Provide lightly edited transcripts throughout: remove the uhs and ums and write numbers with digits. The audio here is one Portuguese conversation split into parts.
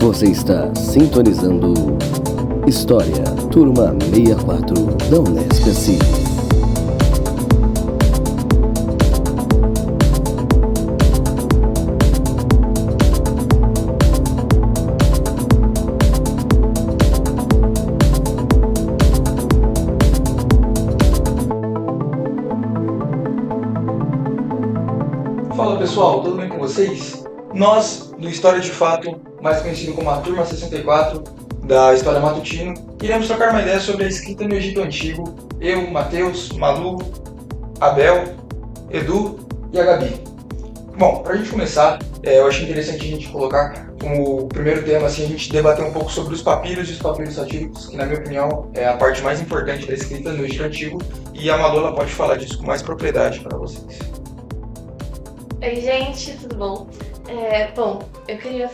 Você está sintonizando História, Turma 64 da Unesp Assis. Fala pessoal, tudo bem com vocês? Nós, do História de Fato, mais conhecido como a Turma 64 da História Matutino, iremos trocar uma ideia sobre a escrita no Egito Antigo. Eu, Matheus, Malu, Abel, Edu e a Gabi. Bom, para a gente começar, eu achei interessante a gente colocar como primeiro tema, assim, a gente debater um pouco sobre os papiros e os papiros satíricos, que na minha opinião é a parte mais importante da escrita no Egito Antigo, e a Malu ela pode falar disso com mais propriedade para vocês. Oi gente, tudo bom? Bom, eu queria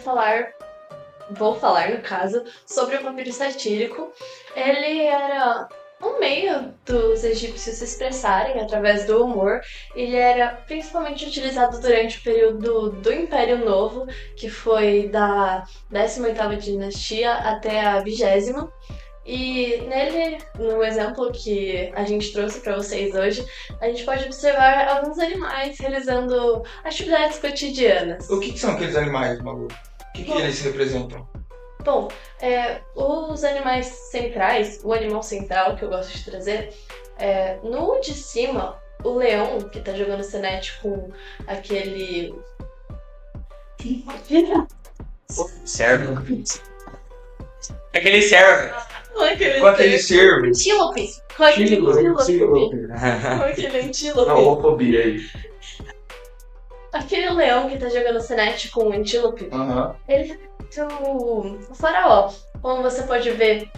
vou falar no caso, sobre o papiro satírico. Ele era um meio dos egípcios se expressarem através do humor. Ele era principalmente utilizado durante o período do Império Novo, que foi da 18ª dinastia até a 20ª. E nele, no exemplo que a gente trouxe para vocês hoje, a gente pode observar alguns animais realizando atividades cotidianas. O que são aqueles animais, Malu? O que eles representam? Bom, os animais centrais, o animal central que eu gosto de trazer, no de cima, o leão, que tá jogando senete com aquele... Servo. Aquele servo. Com aquele cervo. Antílope! Com aquele antílope. Não, homofobia aí. Aquele leão que tá jogando senete com o antílope, ele representa o faraó. Como você pode ver,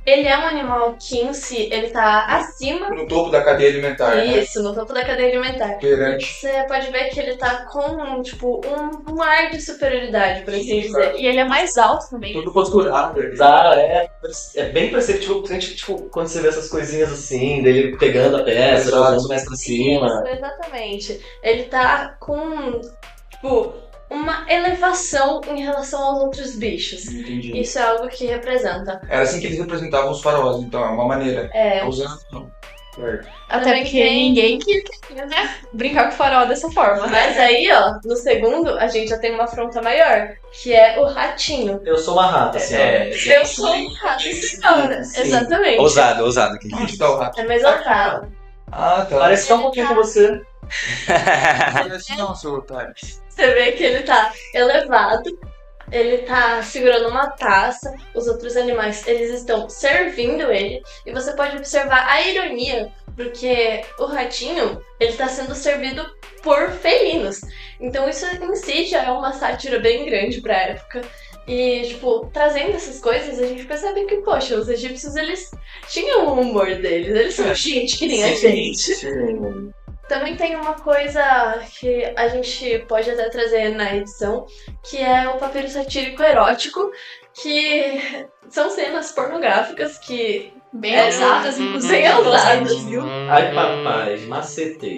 ele é um animal que em si, ele tá acima... No topo da cadeia alimentar, Isso, no topo da cadeia alimentar. Perante. Você pode ver que ele tá com, tipo, um ar de superioridade, por assim dizer. E ele é mais alto também. Tudo posturado. É bem perceptível quando você vê essas coisinhas assim, dele pegando a peça, jogando mais pra cima. Isso, exatamente. Ele tá com, tipo, uma elevação em relação aos outros bichos. Entendi. Isso é algo que representa. Era assim que eles representavam os faraós, então, é uma maneira. Usando. Até porque ninguém queria, né, brincar com o faraó dessa forma. Mas aí, ó, no segundo, a gente já tem uma afronta maior, que é o ratinho. Eu sou uma rata, senhora. Eu sou um rato, senhora. Sim. Exatamente. Ousado aqui. Onde tá o rato? É mais ousado. Ah, tá. Parece que tá um pouquinho com você. Parece não, seu otário. Você vê que ele tá elevado, ele tá segurando uma taça, os outros animais, eles estão servindo ele, e você pode observar a ironia, porque o ratinho, ele tá sendo servido por felinos. Então isso em si já é uma sátira bem grande pra época. E, tipo, trazendo essas coisas, a gente percebe que, poxa, os egípcios, eles tinham o humor deles, eles são gente que nem a gente. Sim. Também tem uma coisa que a gente pode até trazer na edição, que é o papiro satírico erótico, que são cenas pornográficas que... Bem ousadas, inclusive. Bem ousadas, viu? Ai, papai, macetei.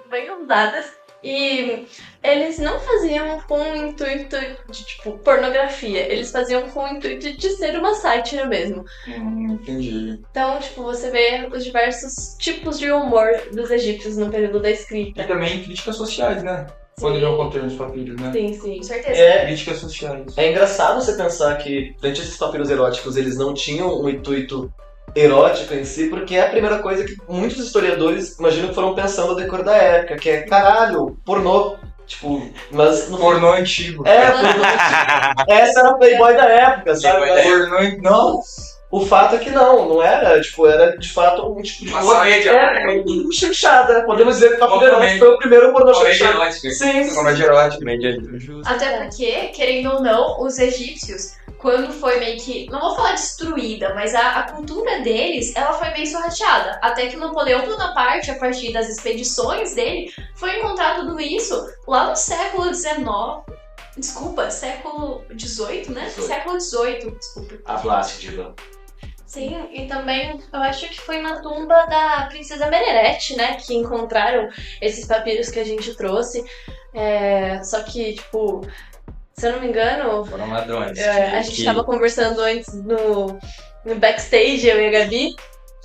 Bem ousadas. E eles não faziam com o intuito de, tipo, pornografia. Eles faziam com o intuito de ser uma sátira mesmo. Entendi. Então, tipo, você vê os diversos tipos de humor dos egípcios no período da E escrita. também críticas sociais, né? Quando não contém os papiros, né? Sim, com certeza. Críticas sociais. É engraçado você pensar que, frente a esses papiros eróticos, eles não tinham um intuito erótico em si, porque é a primeira coisa que muitos historiadores imaginam que foram pensando ao decorrer da época, que é, caralho, pornô. Tipo, mas... No Pornô antigo. pornô. Essa era a Playboy da época, sabe? Pornô... Nossa! O fato é que não era, tipo, era de fato um tipo de Uma saia de ar. um chanchada. Podemos dizer que o Papo Obviamente. Erótico foi o primeiro pornô Comédia chanchada. erótica. Sim. Comédia erótica. Até porque, querendo ou não, os egípcios, quando foi meio que, não vou falar destruída, mas a cultura deles, ela foi meio sorrateada. Até que Napoleão Bonaparte, a partir das expedições dele, foi encontrar tudo isso lá no século XIX. Desculpa, século XVIII, né? Século XVIII, desculpa. A Blástica. Sim, e também eu acho que foi na tumba da princesa Menerete, né, que encontraram esses papiros que a gente trouxe. Só que, tipo, Se eu não me engano, Foram ladrões. a gente tava conversando antes no backstage, eu e a Gabi,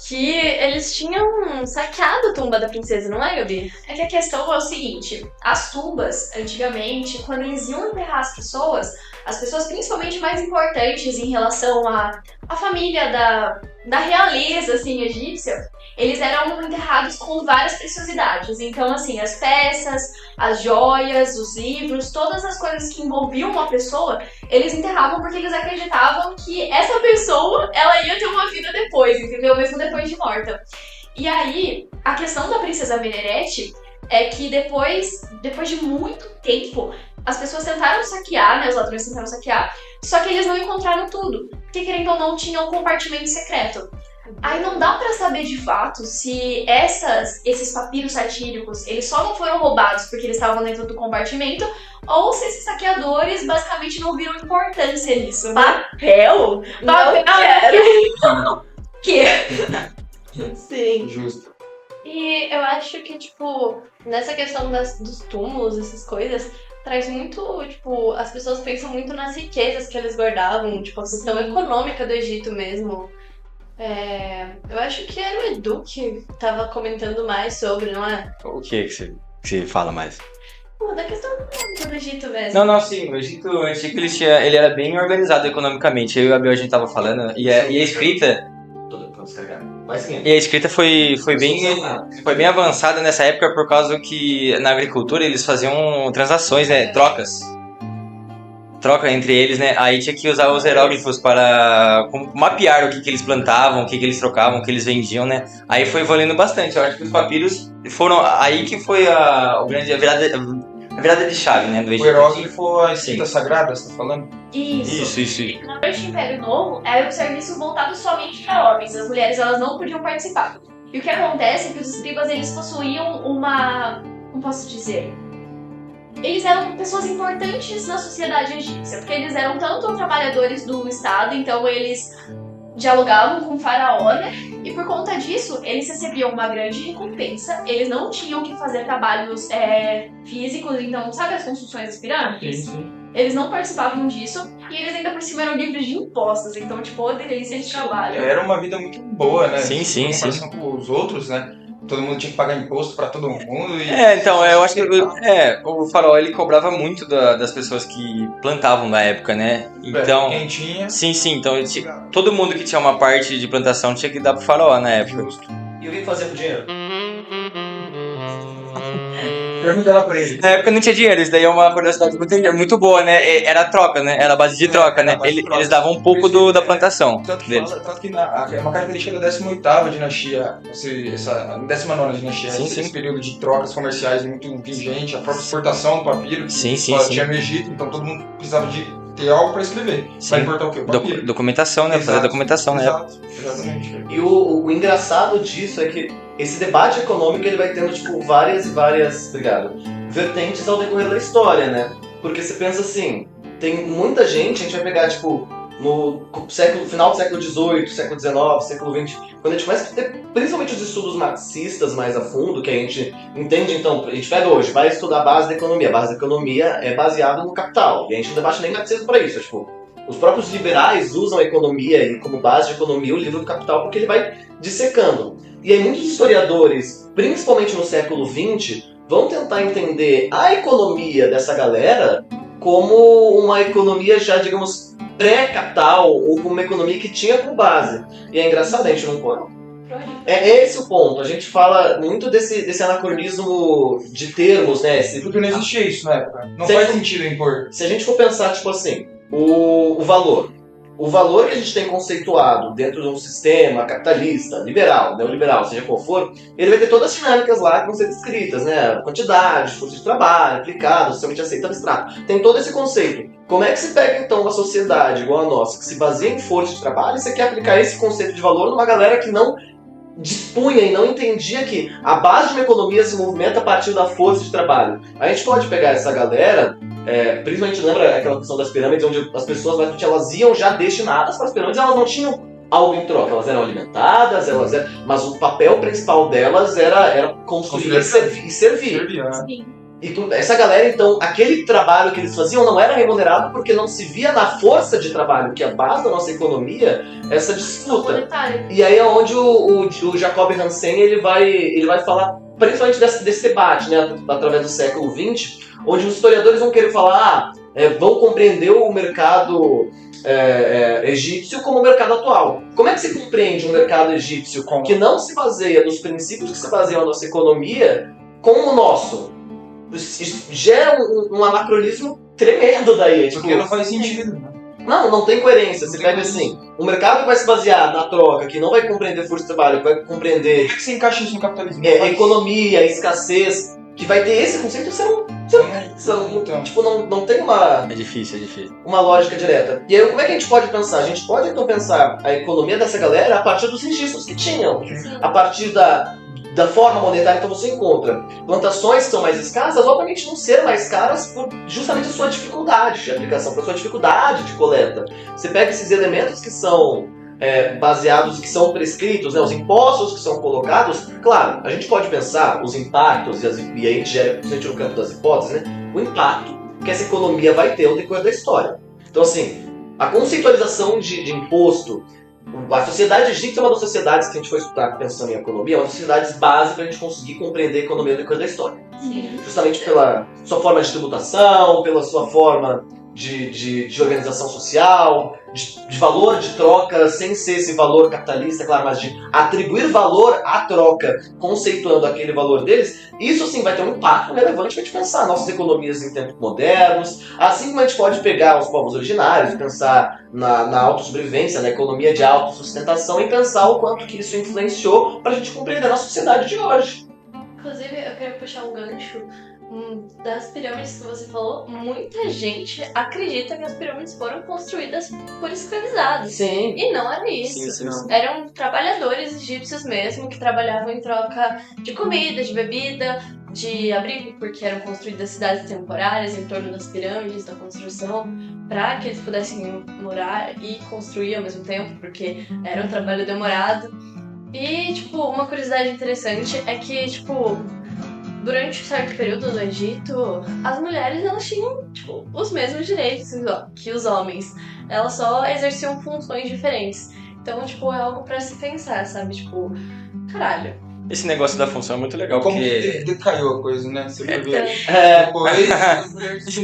que eles tinham saqueado a tumba da princesa, não é, Gabi? É que a questão é o seguinte, as tumbas, antigamente, quando eles iam enterrar as pessoas principalmente mais importantes em relação à família da realeza, assim, egípcia, eles eram enterrados com várias preciosidades. Então, assim, as peças, as joias, os livros, todas as coisas que envolviam uma pessoa, eles enterravam porque eles acreditavam que essa pessoa, ela ia ter uma vida depois, entendeu? Mesmo depois de morta. E aí, a questão da princesa Menerete é que depois de muito tempo, as pessoas tentaram saquear, né? Os ladrões tentaram saquear, só que eles não encontraram tudo, porque querendo ou não, tinha um compartimento secreto. Aí não dá pra saber de fato se esses papiros satíricos, eles só não foram roubados porque eles estavam dentro do compartimento, ou se esses saqueadores basicamente não viram importância nisso. Papel? Não quero! Que? Sim. Justo. E eu acho que, tipo, nessa questão dos túmulos, essas coisas, traz muito, tipo, as pessoas pensam muito nas riquezas que eles guardavam, tipo, a questão econômica do Egito mesmo. Eu acho que era o Edu que tava comentando mais sobre, não é? O que você fala mais? Pô, da questão econômica do Egito mesmo. Não, sim, o Egito antigo ele era bem organizado economicamente. Eu e o Gabriel a gente tava falando, e a escrita. E a escrita foi bem avançada nessa época por causa que na agricultura eles faziam transações, né? Troca entre eles, né? Aí tinha que usar os hieróglifos para mapear o que eles plantavam, o que eles trocavam, o que eles vendiam, né? Aí foi evoluindo bastante. Eu acho que os papiros foram aí que foi a virada de chave, né? Do Egito. O hieróglifo, a escrita sagrada, você tá falando? Isso. No Noite Império Novo, era um serviço voltado somente para homens. As mulheres, elas não podiam participar. E o que acontece é que os escribas, eles possuíam como posso dizer? Eles eram pessoas importantes na sociedade egípcia, porque eles eram tanto trabalhadores do Estado, então eles dialogavam com o faraó, né? E por conta disso, eles recebiam uma grande recompensa. Eles não tinham que fazer trabalhos físicos, então, sabe as construções das pirâmides? Sim. Eles não participavam disso, e eles ainda por cima eram livres de impostos, então, tipo, a delícia de trabalho. Era uma vida muito boa, né? Sim. Em comparação com os outros, né? Todo mundo tinha que pagar imposto pra todo mundo. Então, eu acho que o faraó ele cobrava muito das pessoas que plantavam na época, né? Então, quem tinha... Sim, então todo mundo que tinha uma parte de plantação tinha que dar pro faraó na época. E o que fazia com o dinheiro? Pergunta lá pra ele. Na época não tinha dinheiro, isso daí é uma curiosidade muito boa, né? Era troca, né? Era a base de troca, né? Eles davam um pouco da plantação deles. Tanto que é uma característica da 18ª dinastia, essa 19ª dinastia, esse período de trocas comerciais muito vigente, a própria exportação do papiro, Sim. tinha no Egito, então todo mundo precisava de ter algo para escrever. Vai importar o quê? O papiro. Documentação, né? Fazer documentação, né? Exatamente. E o engraçado disso é que esse debate econômico ele vai tendo tipo várias vertentes ao decorrer da história, né? Porque você pensa assim, tem muita gente, a gente vai pegar tipo no final do século XVIII, século XIX, século XX, quando a gente começa a ter principalmente os estudos marxistas mais a fundo, que a gente entende, então, a gente pega hoje, vai estudar a base da economia. A base da economia é baseada no capital, e a gente não debate nem marxismo para isso. Tipo, os próprios liberais usam a economia como base de economia o livro do Capital porque ele vai dissecando. E aí muitos historiadores, principalmente no século XX, vão tentar entender a economia dessa galera como uma economia já, digamos, pré-capital, ou como uma economia que tinha como base. E é engraçado, a gente não pode. É esse o ponto. A gente fala muito desse anacronismo de termos, né? Porque não existia isso na época. Não faz sentido impor. Se a gente for pensar, tipo assim, o valor. O valor que a gente tem conceituado dentro de um sistema capitalista, liberal, neoliberal, seja qual for, ele vai ter todas as dinâmicas lá que vão ser descritas, né? Quantidade, força de trabalho, aplicado, socialmente aceito, abstrato. Tem todo esse conceito. Como é que se pega, então, uma sociedade igual a nossa, que se baseia em força de trabalho, e você quer aplicar esse conceito de valor numa galera que não dispunha e não entendia que a base de uma economia se movimenta a partir da força de trabalho. A gente pode pegar essa galera, principalmente lembra aquela questão das pirâmides, onde as pessoas basicamente elas iam já destinadas para as pirâmides, elas não tinham algo em troca, elas eram alimentadas, mas o papel principal delas era construir e servir. Sim. essa galera, então, aquele trabalho que eles faziam não era remunerado porque não se via na força de trabalho, que é a base da nossa economia, essa disputa. Monetário. E aí é onde o Jacob Hansen ele vai falar principalmente desse debate, né, através do século XX, onde os historiadores vão querer falar, vão compreender o mercado egípcio como o mercado atual. Como é que se compreende um mercado egípcio que não se baseia nos princípios que se baseiam a nossa economia com o nosso? Isso gera um anacronismo tremendo daí. Porque não faz sentido, né? Não tem coerência. Você pega assim, um mercado que vai se basear na troca, que não vai compreender força de trabalho, que vai compreender Como é que você encaixa isso no capitalismo? economia, escassez, que vai ter esse conceito, não tem É difícil. uma lógica direta. E aí, como é que a gente pode pensar? A gente pode, então, pensar a economia dessa galera a partir dos registros que tinham. A partir da forma monetária, então você encontra plantações que são mais escassas, obviamente não ser mais caras por justamente a sua dificuldade de aplicação, por sua dificuldade de coleta. Você pega esses elementos que são baseados, que são prescritos, né, os impostos que são colocados, claro, a gente pode pensar os impactos, e aí a gente gera, principalmente no campo das hipóteses, né, o impacto que essa economia vai ter ao decorrer da história. Então, assim, a conceitualização de imposto, a sociedade egípcia é uma das sociedades que a gente foi estudar pensando em economia, é uma das sociedades básicas para a gente conseguir compreender a economia ao decorrer da história. Sim. Justamente pela sua forma de tributação, pela sua forma de organização social, de valor de troca, sem ser esse valor capitalista, claro, mas de atribuir valor à troca, conceituando aquele valor deles, isso sim vai ter um impacto relevante para a gente pensar nossas economias em tempos modernos, assim como a gente pode pegar os povos originários, pensar na autossobrevivência, na economia de autossustentação e pensar o quanto que isso influenciou para a gente compreender a nossa sociedade de hoje. Inclusive, eu quero puxar um gancho das pirâmides que você falou. Muita gente acredita que as pirâmides foram construídas por escravizados. Sim. E não era isso. Sim. Eram trabalhadores egípcios mesmo que trabalhavam em troca de comida, de bebida, de abrigo, porque eram construídas cidades temporárias em torno das pirâmides, da construção, para que eles pudessem morar e construir ao mesmo tempo, porque era um trabalho demorado. E, tipo, uma curiosidade interessante é que, tipo, durante um certo período do Egito, as mulheres, elas tinham, tipo, os mesmos direitos que os homens. Elas só exerciam funções diferentes. Então, tipo, é algo pra se pensar, sabe? Tipo, caralho. Esse negócio da função é muito legal, Como porque... que decaiu a coisa, né? Você foi ver.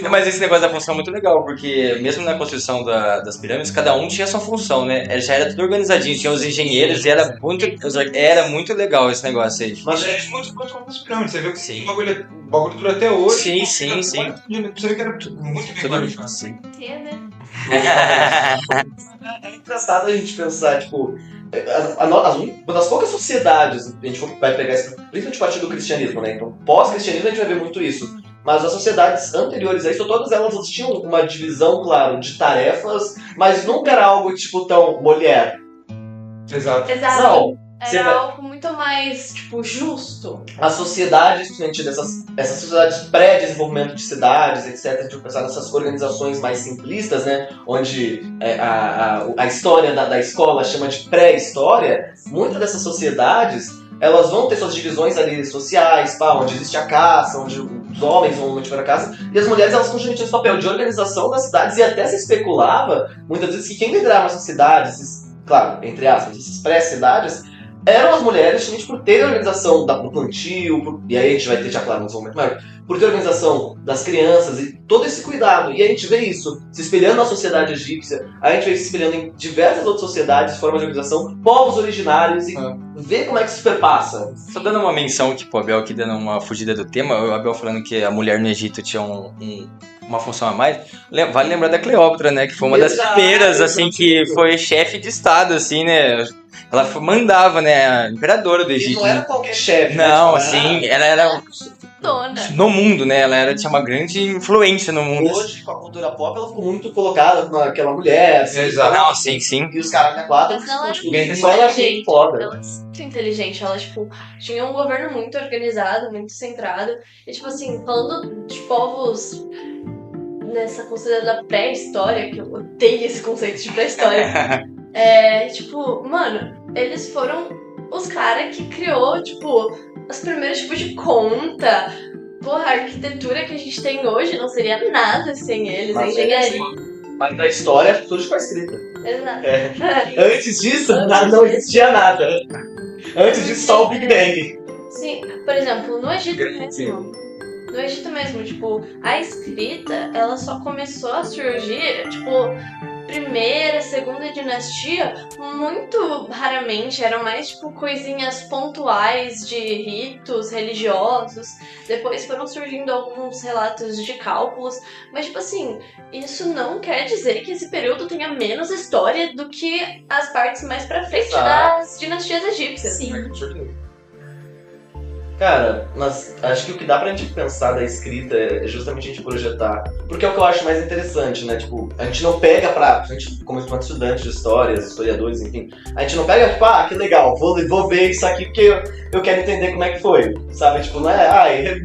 Mas esse negócio da função é muito legal, porque mesmo na construção das pirâmides, cada um tinha sua função, né? Já era tudo organizadinho, tinha os engenheiros e era muito legal esse negócio aí. Mas a gente muito como as pirâmides, você viu que o bagulho dura até hoje. Sim. Você vê que era muito bem planificado. Sim. Né? É engraçado a gente pensar, tipo, uma das poucas sociedades, a gente vai pegar isso, principalmente a partir do cristianismo, né? Então, pós-cristianismo a gente vai ver muito isso. Mas as sociedades anteriores a isso, todas elas tinham uma divisão, claro, de tarefas, mas nunca era algo tipo tão mulher. Exato. Não. Era algo muito mais, tipo, justo. A sociedade, principalmente essas sociedades pré-desenvolvimento de cidades, etc., a gente vai pensar nessas organizações mais simplistas, né, onde a história da escola chama de pré-história, muitas dessas sociedades, elas vão ter suas divisões ali sociais, onde existe a caça, onde os homens vão mantiver a caça, e as mulheres elas continuam esse papel de organização das cidades, e até se especulava, muitas vezes, que quem liderava essas cidades, claro, entre aspas, essas pré-cidades, eram as mulheres, justamente por ter a organização do plantio, e aí a gente vai ter, já claro, um desenvolvimento maior, por ter a organização das crianças e todo esse cuidado. E a gente vê isso se espelhando na sociedade egípcia, a gente vê isso se espelhando em diversas outras sociedades, formas de organização, povos originários, e vê como é que isso perpassa. Só dando uma menção aqui pro Abel, aqui dando uma fugida do tema, o Abel falando que a mulher no Egito tinha uma função a mais, vale lembrar da Cleópatra, né, que foi uma das primeiras, assim, que foi chefe de estado, assim, né. Ela mandava, né, a imperadora do Egito. E não era qualquer chefe. Não, assim, ela era Dona. no mundo, né, ela tinha uma grande influência no mundo. Hoje, com a cultura pop, ela ficou muito colocada naquela mulher. Assim, Exato. Não, sim. E os caras da quadra, Mas ela tipo, só ela achei foda. Ela é muito inteligente, ela, tipo, tinha um governo muito organizado, muito centrado. E, tipo assim, falando de povos nessa conceito da pré-história, que eu odeio esse conceito de pré-história. Tipo, mano, eles foram os caras que criou, tipo, os primeiros tipos de conta, porra, a arquitetura que a gente tem hoje não seria nada sem eles, a Mas engenharia. Mas da história, tudo com a escrita. Exato. Antes disso, não existia nada. Antes disso, só o Big Bang. Sim, por exemplo, no Egito mesmo. No Egito mesmo, tipo, a escrita, ela só começou a surgir, tipo, primeira, segunda dinastia, muito raramente, eram mais, tipo, coisinhas pontuais de ritos religiosos. Depois foram surgindo alguns relatos de cálculos, mas, tipo assim, isso não quer dizer que esse período tenha menos história do que as partes mais pra frente das dinastias egípcias. Sim. Cara, mas acho que o que dá pra gente pensar da escrita é justamente a gente projetar. Porque é o que eu acho mais interessante, né? Tipo, a gente não pega pra... A gente, como estudante de histórias, historiadores, enfim... A gente não pega, tipo, que legal, vou ver isso aqui porque eu quero entender como é que foi. Sabe? Tipo, não é...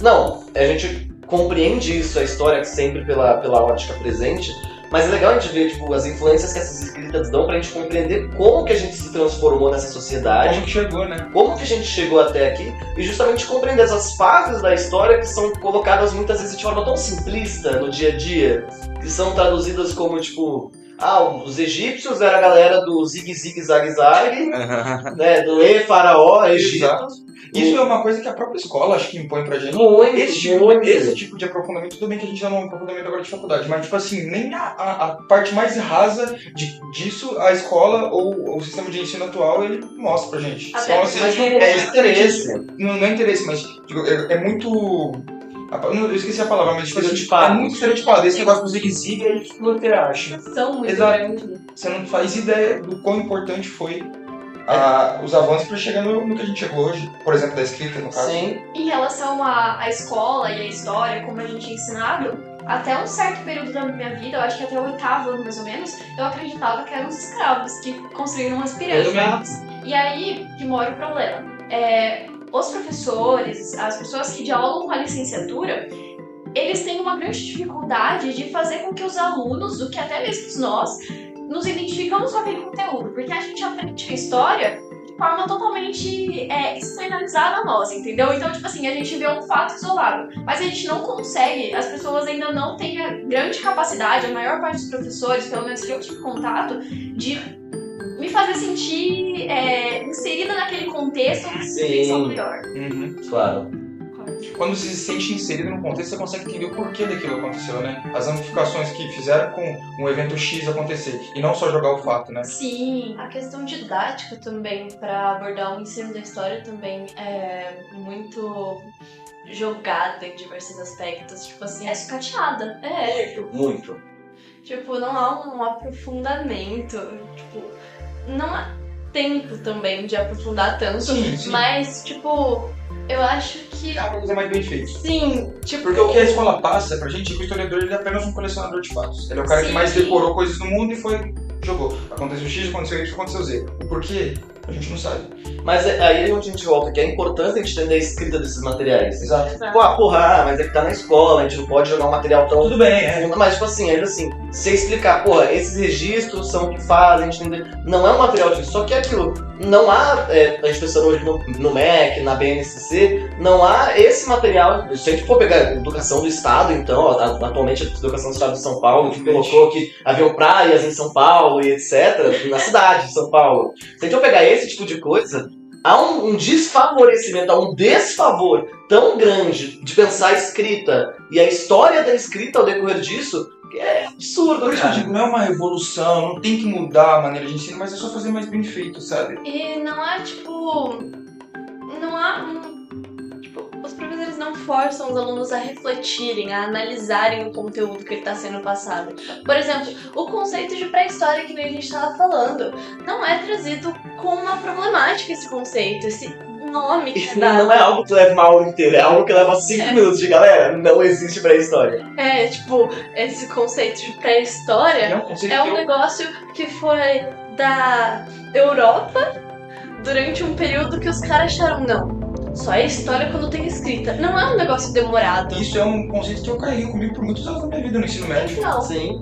Não, a gente compreende isso, a história sempre pela ótica presente. Mas é legal a gente ver, tipo, as influências que essas escritas dão pra gente compreender como que a gente se transformou nessa sociedade. Como que chegou, né? Como que a gente chegou até aqui e justamente compreender essas fases da história que são colocadas muitas vezes de forma tão simplista no dia a dia, que são traduzidas como, tipo, os egípcios era a galera do zig zig zag zag, né, do faraó, Egito. Exato. Isso é uma coisa que a própria escola acho que impõe pra gente. Muito. Esse tipo de aprofundamento, tudo bem que a gente já não é um aprofundamento agora de faculdade, mas tipo assim, nem a parte mais rasa disso, a escola ou o sistema de ensino atual, ele mostra pra gente. Até Então, assim, porque é interesse. Não é interesse, mas digo, é muito... Eu esqueci a palavra, mas tipo assim, Estereotipado. é muito estereotipado. Esse negócio do zig-zig, aí o que você acha? São muito Exato. grandes. Você não faz ideia do quão importante foi os avanços para chegar no que a gente chegou hoje. Por exemplo, da escrita, no caso. Sim. Em relação à escola e à história, como a gente é ensinado, até um certo período da minha vida, eu acho que até o 8º ano mais ou menos, eu acreditava que eram os escravos que construíram as pirâmides. E aí que mora o problema. Os professores, as pessoas que dialogam com a licenciatura, eles têm uma grande dificuldade de fazer com que os alunos, do que até mesmo nós, nos identificamos com aquele conteúdo, porque a gente aprende a história de forma totalmente externalizada a nós, entendeu? Então, tipo assim, a gente vê um fato isolado, mas a gente não consegue, as pessoas ainda não têm a grande capacidade, a maior parte dos professores, pelo menos que eu tive contato, de me fazer sentir inserida naquele contexto, uma compreensão melhor. Uhum. Claro. Quando você se sente inserido no contexto, você consegue entender o porquê daquilo aconteceu, né? As ramificações que fizeram com um evento X acontecer. E não só jogar o fato, né? Sim. A questão didática também, para abordar o ensino da história, também é muito jogada em diversos aspectos. Tipo assim, É sucateada. Muito. Tipo, não há um aprofundamento. Tipo, não há tempo também de aprofundar tanto. Sim, sim. Mas, tipo, eu acho que... É uma coisa mais bem feita. Sim, tipo... Porque o que a escola passa pra gente é que o historiador ele é apenas um colecionador de fatos. Ele é o cara que Sim. mais decorou coisas no mundo e jogou. Aconteceu X, aconteceu Y, aconteceu Z. O porquê, a gente não sabe. Mas aí é onde a gente volta, que é importante a gente entender a escrita desses materiais. Exato. Mas é que tá na escola, a gente não pode jogar um material tão... Tudo bem, Mas, tipo assim, você explicar, esses registros são o que fazem, a gente entender. Não é um material disso, só que é aquilo. Não há, a gente pensando hoje no MEC, na BNCC, não há esse material. Se a gente for pegar a educação do Estado, então, atualmente a educação do Estado de São Paulo, que colocou que haviam praias em São Paulo e etc., na cidade de São Paulo. Se a gente for pegar esse tipo de coisa, há um desfavorecimento, há um desfavor tão grande de pensar a escrita e a história da escrita ao decorrer disso, que é absurdo, Por isso que eu cara. digo, não é uma revolução, não tem que mudar a maneira de ensino, mas é só fazer mais bem feito, sabe? E não há, tipo... Não há... Tipo, os professores não forçam os alunos a refletirem, a analisarem o conteúdo que está sendo passado. Por exemplo, o conceito de pré-história que nem a gente estava falando, não é trazido com uma problemática esse conceito, esse nome que é Isso dado. não é algo que leva uma aula inteira, é algo que leva 5 minutos de galera. Não existe pré-história. Tipo, esse conceito de pré-história É um conceito é que um negócio que foi da Europa durante um período que os caras acharam, não, só é história quando tem escrita. Não é um negócio demorado. Isso é um conceito que eu carreguei comigo por muitos anos da minha vida no ensino médio. Não. Sim.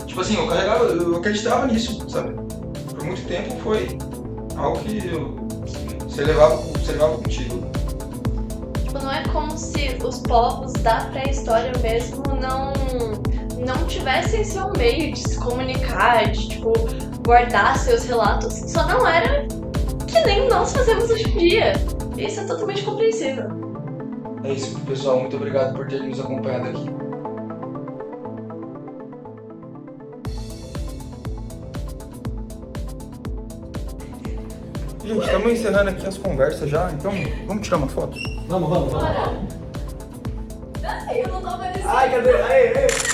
Tipo assim, eu acreditava nisso, sabe? Por muito tempo foi algo que você levava contigo. Tipo, não é como se os povos da pré-história mesmo não tivessem seu meio de se comunicar, de, tipo, guardar seus relatos. Só não era que nem nós fazemos hoje em dia. Isso é totalmente compreensível. É isso, pessoal. Muito obrigado por terem nos acompanhado aqui. Gente, estamos encerrando aqui as conversas já, então vamos tirar uma foto? Vamos. Eu não tô aparecendo. Ai, cadê? Aê.